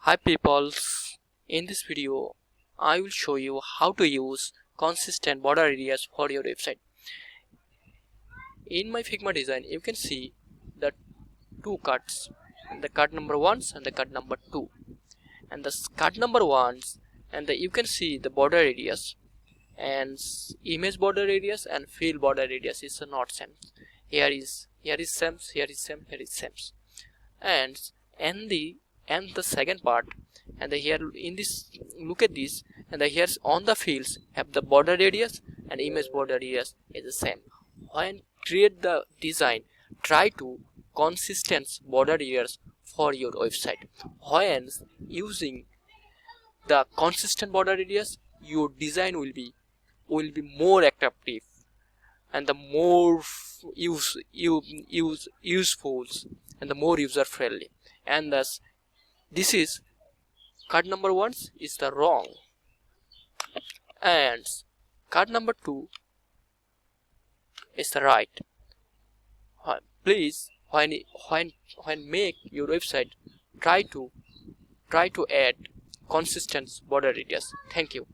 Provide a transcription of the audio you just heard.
Hi peoples, in this video I will show you how to use consistent border areas for your website. In my Figma design you can see the two cuts, the cut number 1 and the cut number 2, and the cut number 1 and you can see the border areas and image border areas and field border areas is not same. Here is same, here is same, here is same, and the second part, and here in this, look at this, and here's on the fields have the border radius and image border radius is the same. When create the design, try to consistent border areas for your website. When using the consistent border radius, your design will be more attractive and the more useful and the more user friendly. And thus this is cut number 1 is the wrong and cut number 2 is the right. Please when make your website, try to add consistent border radius. Thank you.